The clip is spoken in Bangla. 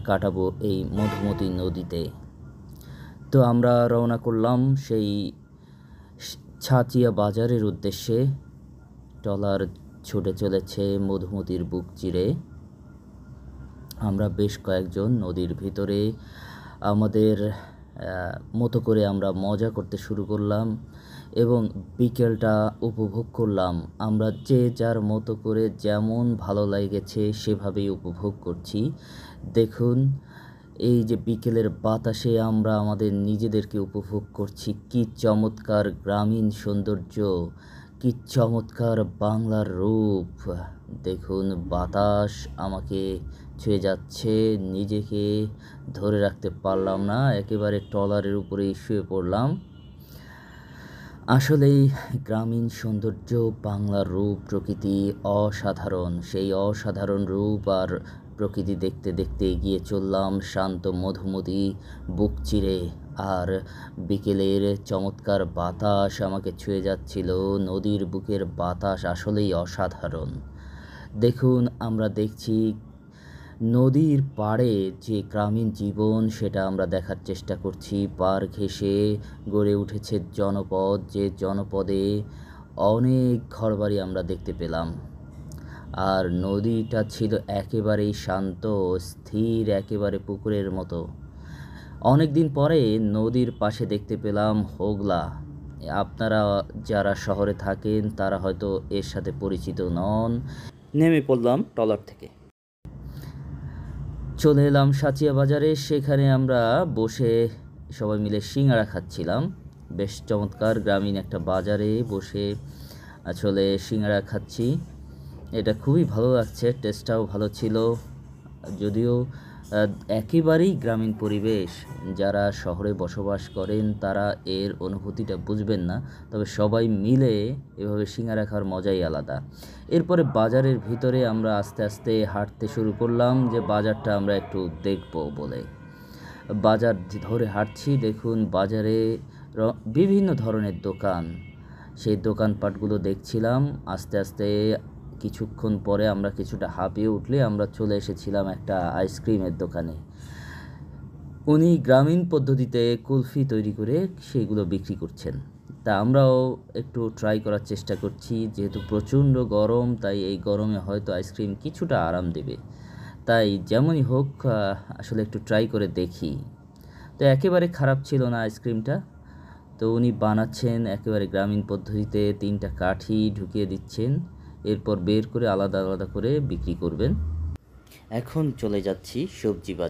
কাটাবো এই মধুমতি নদীতে। তো আমরা রওনা করলাম সেই ছাচিয়া বাজারের উদ্দেশ্যে। ট্রলার ছুটে চলেছে মধুমতির বুক চিরে। আমরা বেশ কয়েকজন নদীর ভিতরে আমাদের মতো করে আমরা মজা করতে শুরু করলাম এবং বিকেলটা উপভোগ করলাম। আমরা যে যার মতো করে যেমন ভালো লেগেছে সেভাবেই উপভোগ করছি। দেখুন, এই যে বিকেলের বাতাসে আমরা আমাদের নিজেদেরকে উপভোগ করছি। কি চমৎকার গ্রামীণ সৌন্দর্য, কি চমৎকার বাংলার রূপ। দেখুন, বাতাস আমাকে ছুঁয়ে যাচ্ছে, নিজেকে ধরে রাখতে পারলাম না, একেবারে ট্রলারের উপরেই শুয়ে পড়লাম। আসলেই গ্রামীণ সৌন্দর্য, বাংলার রূপ, প্রকৃতি অসাধারণ। সেই অসাধারণ রূপ আর প্রকৃতি দেখতে দেখতে এগিয়ে চললাম শান্ত মধুমতি বুক চিরে। আর বিকেলের চমৎকার বাতাস আমাকে ছুঁয়ে যাচ্ছিল। নদীর বুকের বাতাস আসলেই অসাধারণ। দেখুন, আমরা দেখছি নদীর পাড়ে যে গ্রামীণ জীবন, সেটা আমরা দেখার চেষ্টা করছি। পাড় ঘেঁষে গড়ে উঠেছে জনপদ, যে জনপদে অনেক ঘরবাড়ি আমরা দেখতে পেলাম। আর নদীটা ছিল একেবারেই শান্ত, স্থির, একেবারে পুকুরের মতো। অনেক দিন পরে নদীর পাশে দেখতে পেলাম হোগলা। আপনারা যারা শহরে থাকেন তারা হয়তো এর সাথে পরিচিত নন। নেমে পড়লাম ট্রলার থেকে, চলে এলাম সাচিয়া বাজারে। সেখানে আমরা বসে সবাই মিলে সিঙ্গাড়া খাচ্ছিলাম। বেশ চমৎকার গ্রামীণ একটা বাজারে বসে আসলে সিঙ্গাড়া খাচ্ছি। এটা খুবই ভালো লাগছে, টেস্টটাও ভালো ছিল। যদিও একেবারেই গ্রামীণ পরিবেশ, যারা শহরে বসবাস করেন তারা এর অনুভূতিটা বুঝবেন না। তবে সবাই মিলে এভাবে সিঙ্গারা খাওয়ার মজাই আলাদা। এরপরে বাজারের ভিতরে আমরা আস্তে আস্তে হাঁটতে শুরু করলাম, যে বাজারটা আমরা একটু দেখব বলে। বাজার ধরে হাঁটছি। দেখুন, বাজারে বিভিন্ন ধরনের দোকান, সেই দোকানপাটগুলো দেখছিলাম। আস্তে আস্তে কিছুক্ষণ পরে আমরা কিছুটা হাঁপিয়ে উঠলে আমরা চলে এসেছিলাম একটা আইসক্রিমের দোকানে। উনি গ্রামীণ পদ্ধতিতে কুলফি তৈরি করে সেইগুলো বিক্রি করছেন। তা আমরাও একটু ট্রাই করার চেষ্টা করছি। যেহেতু প্রচণ্ড গরম, তাই এই গরমে হয়তো আইসক্রিম কিছুটা আরাম দেবে। তাই যেমনই হোক আসলে একটু ট্রাই করে দেখি। তো একেবারে খারাপ ছিল না আইসক্রিমটা। তো উনি বানাচ্ছেন একেবারে গ্রামীণ পদ্ধতিতে, 3টা কাঠি ঢুকিয়ে দিচ্ছেন, এরপর বের করে আলাদা আলাদা করে বিক্রি করবেন। এখন চলে যাচ্ছি সবজি বাজারে।